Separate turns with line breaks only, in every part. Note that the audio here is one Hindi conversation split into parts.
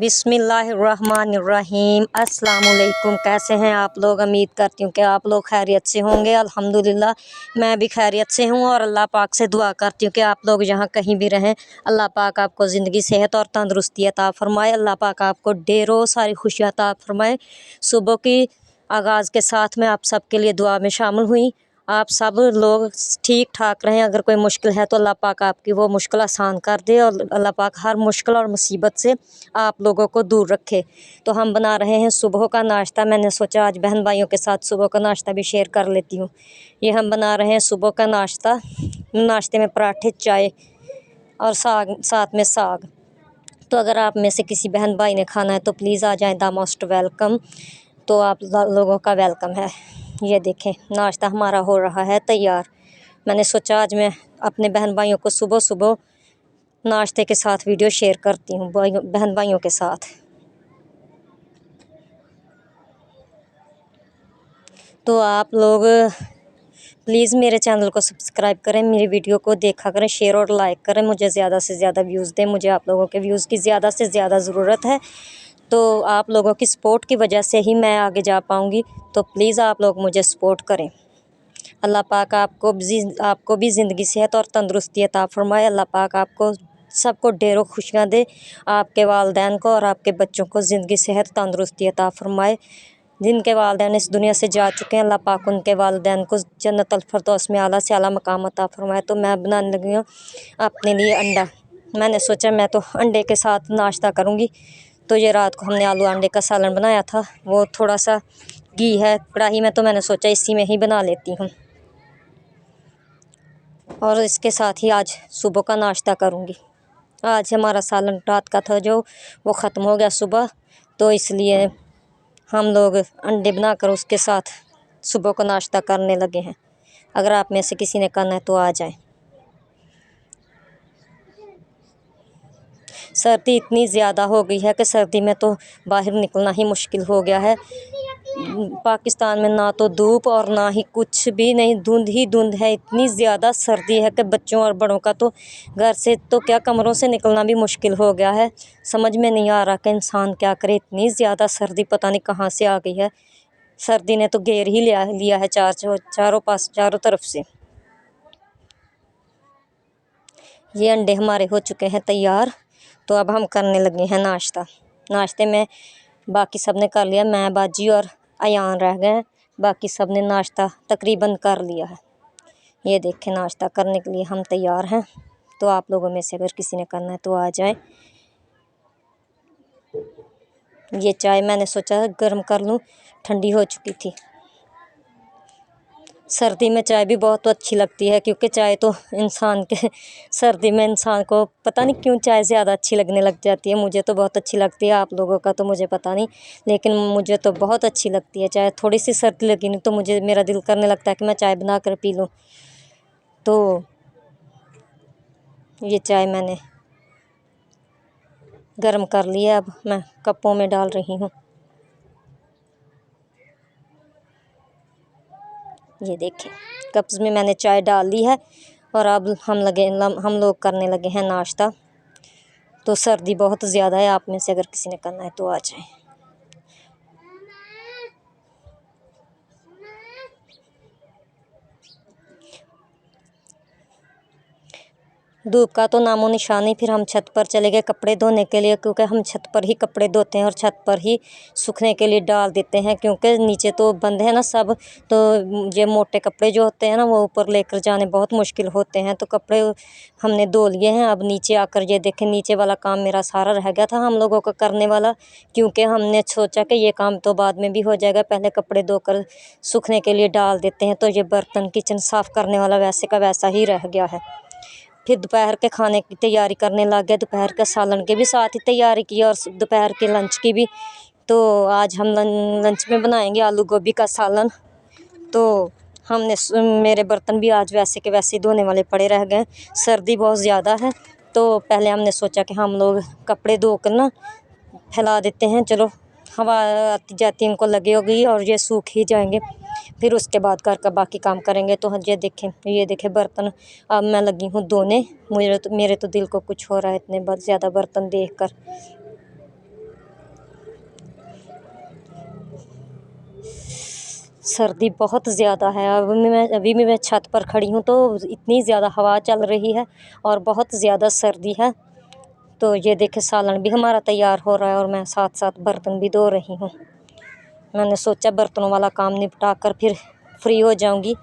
बिस्मिल्लाहिर्रहमानिर्रहीम। अस्सलाम वालेकुम। कैसे हैं आप लोग? उम्मीद करती हूँ कि आप लोग खैरियत से होंगे। अल्हम्दुलिल्लाह मैं भी खैरियत से हूँ और अल्लाह पाक से दुआ करती हूँ कि आप लोग जहाँ कहीं भी रहें, अल्लाह पाक आपको ज़िंदगी, सेहत और तंदुरुस्ती अता फ़रमाए। अल्लाह पाक आपको ढेरों सारी खुशियाँ अता फ़रमाए। सुबह की आगाज़ के साथ मैं आप सब के लिए दुआ में शामिल हुई। आप सब लोग ठीक ठाक रहें। अगर कोई मुश्किल है तो अल्लाह पाक आपकी वो मुश्किल आसान कर दे और अल्लाह पाक हर मुश्किल और मुसीबत से आप लोगों को दूर रखे। तो हम बना रहे हैं सुबह का नाश्ता। मैंने सोचा आज बहन भाइयों के साथ सुबह का नाश्ता भी शेयर कर लेती हूँ। ये हम बना रहे हैं सुबह का नाश्ता। नाश्ते में पराठे, चाय और साग, साथ में साग। तो अगर आप में से किसी बहन भाई ने खाना है तो प्लीज़ आ जाएं, द मोस्ट वेलकम। तो आप लोगों का वेलकम है। ये देखें नाश्ता हमारा हो रहा है तैयार। मैंने सोचा आज मैं अपने बहन भाइयों को सुबह सुबह नाश्ते के साथ वीडियो शेयर करती हूँ, बहन भाइयों के साथ। तो आप लोग प्लीज़ मेरे चैनल को सब्सक्राइब करें, मेरी वीडियो को देखा करें, शेयर और लाइक करें। मुझे ज़्यादा से ज़्यादा व्यूज़ दें। मुझे आप लोगों के व्यूज़ की ज़्यादा से ज़्यादा ज़रूरत है। तो आप लोगों की सपोर्ट की वजह से ही मैं आगे जा पाऊँगी। तो प्लीज़ आप लोग मुझे सपोर्ट करें। अल्लाह पाक आपको भी ज़िंदगी, सेहत और तंदुरुस्ती अता फ़रमाए। अल्लाह पाक आपको सबको ढेरों खुशियाँ दे। आपके वालिदैन को और आपके बच्चों को ज़िंदगी, सेहत, तंदुरुस्ती अता फ़रमाए। जिनके वालिदैन इस दुनिया से जा चुके हैं, अल्लाह पाक उनके वालिदैन को जन्नतुल फ़िरदौस में आला से आला मकाम अता फ़रमाए। तो मैं बनाने लगी हूँ अपने लिए अंडा। मैंने सोचा मैं तो अंडे के साथ नाश्ता करूँगी। तो ये रात को हमने आलू अंडे का सालन बनाया था, वो थोड़ा सा घी है कढ़ाई में, तो मैंने सोचा इसी में ही बना लेती हूँ। और इसके साथ ही आज सुबह का नाश्ता करूँगी। आज हमारा सालन रात का था जो वो ख़त्म हो गया सुबह, तो इसलिए हम लोग अंडे बनाकर उसके साथ सुबह का नाश्ता करने लगे हैं। अगर आप में से किसी ने करना है तो आ जाएं। सर्दी इतनी ज़्यादा हो गई है कि सर्दी में तो बाहर निकलना ही मुश्किल हो गया है। पाकिस्तान में ना तो धूप और ना ही कुछ भी नहीं, धुंध ही धुंध है। इतनी ज़्यादा सर्दी है कि बच्चों और बड़ों का तो घर से तो क्या कमरों से निकलना भी मुश्किल हो गया है। समझ में नहीं आ रहा कि इंसान क्या करे। इतनी ज़्यादा सर्दी पता नहीं कहाँ से आ गई है। सर्दी ने तो घेर ही लिया है चारों तरफ से। ये अंडे हमारे हो चुके हैं तैयार। तो अब हम करने लगे हैं नाश्ता। नाश्ते में बाकी सब ने कर लिया, मैं, बाजी और अयान रह गए हैं। बाकी सब ने नाश्ता तकरीबन कर लिया है। ये देखें नाश्ता करने के लिए हम तैयार हैं। तो आप लोगों में से अगर किसी ने करना है तो आ जाए। ये चाय मैंने सोचा गर्म कर लूँ, ठंडी हो चुकी थी। सर्दी में चाय भी बहुत अच्छी लगती है, क्योंकि चाय तो सर्दी में इंसान को पता नहीं क्यों चाय ज़्यादा अच्छी लगने लग जाती है। मुझे तो बहुत अच्छी लगती है, आप लोगों का तो मुझे पता नहीं, लेकिन मुझे तो बहुत अच्छी लगती है चाय। थोड़ी सी सर्दी लगी नहीं तो मेरा दिल करने लगता है कि मैं चाय बना कर पी लूँ। तो ये चाय मैंने गर्म कर लिया, अब मैं कपों में डाल रही हूँ। ये देखें कप्स में मैंने चाय डाल ली है और अब हम लोग करने लगे हैं नाश्ता। तो सर्दी बहुत ज़्यादा है, आप में से अगर किसी ने करना है तो आ जाए। धूप का तो नामो निशान नहीं। फिर हम छत पर चले गए कपड़े धोने के लिए, क्योंकि हम छत पर ही कपड़े धोते हैं और छत पर ही सूखने के लिए डाल देते हैं, क्योंकि नीचे तो बंद है ना सब। तो ये मोटे कपड़े जो होते हैं ना, वो ऊपर लेकर जाने बहुत मुश्किल होते हैं। तो कपड़े हमने धो लिए हैं। अब नीचे आकर ये देखें, नीचे वाला काम मेरा सारा रह गया था हम लोगों का करने वाला, क्योंकि हमने सोचा कि ये काम तो बाद में भी हो जाएगा, पहले कपड़े धोकर सूखने के लिए डाल देते हैं। तो ये बर्तन, किचन साफ़ करने वाला वैसे का वैसा ही रह गया है। फिर दोपहर के खाने की तैयारी करने लग गए। दोपहर के सालन की भी साथ ही तैयारी की और दोपहर के लंच की भी। तो आज हम लंच में बनाएंगे आलू गोभी का सालन। तो मेरे बर्तन भी आज वैसे के वैसे धोने वाले पड़े रह गए। सर्दी बहुत ज़्यादा है, तो पहले हमने सोचा कि हम लोग कपड़े धोकर ना फैला देते हैं। चलो हवा आती जाती इनको लगी होगी और ये सूख ही जाएंगे, फिर उसके बाद घर का बाकी काम करेंगे। तो ये देखें बर्तन अब मैं लगी हूँ धोने। मेरे तो दिल को कुछ हो रहा है इतने बहुत ज़्यादा बर्तन देख कर। सर्दी बहुत ज़्यादा है। अभी भी मैं छत पर खड़ी हूँ तो इतनी ज़्यादा हवा चल रही है और बहुत ज़्यादा सर्दी है। तो ये देखिए सालन भी हमारा तैयार हो रहा है और मैं साथ साथ बर्तन भी धो रही हूँ। मैंने सोचा बर्तनों वाला काम निपटा कर फिर फ्री हो जाऊँगी।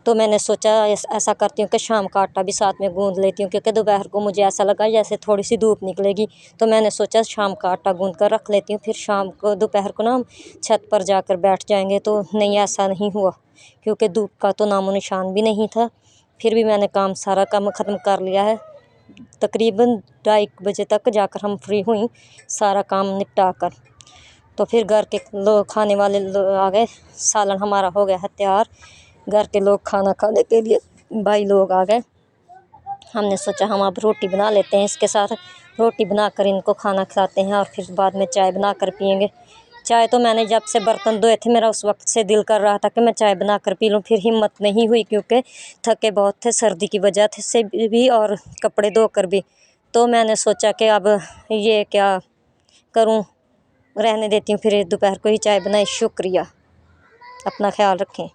तो मैंने सोचा ऐसा करती हूँ कि शाम का आटा भी साथ में गूँध लेती हूँ, क्योंकि दोपहर को मुझे ऐसा लगा जैसे थोड़ी सी धूप निकलेगी। तो मैंने सोचा शाम का आटा गूँध कर रख लेती हूँ, फिर शाम को दोपहर को ना हम छत पर जाकर बैठ जाएंगे। तो नहीं, ऐसा नहीं हुआ, क्योंकि धूप का तो नामो निशान भी नहीं था। फिर भी मैंने सारा काम ख़त्म कर लिया है। तकरीबन 2:30 बजे तक जाकर हम फ्री हुई सारा काम निपटा कर। तो फिर घर के लोग खाने वाले आ गए, सालन हमारा हो गया है तैयार। घर के लोग खाना खाने के लिए भाई लोग आ गए। हमने सोचा हम अब रोटी बना लेते हैं, इसके साथ रोटी बनाकर इनको खाना खिलाते हैं और फिर बाद में चाय बनाकर पियेंगे। चाय तो मैंने जब से बर्तन धोए थे मेरा उस वक्त से दिल कर रहा था कि मैं चाय बनाकर पी लूँ, फिर हिम्मत नहीं हुई, क्योंकि थके बहुत थे सर्दी की वजह से भी और कपड़े धोकर भी। तो मैंने सोचा कि अब ये क्या करूँ, रहने देती हूँ, फिर दोपहर को ही चाय बनाई। शुक्रिया, अपना ख्याल रखें।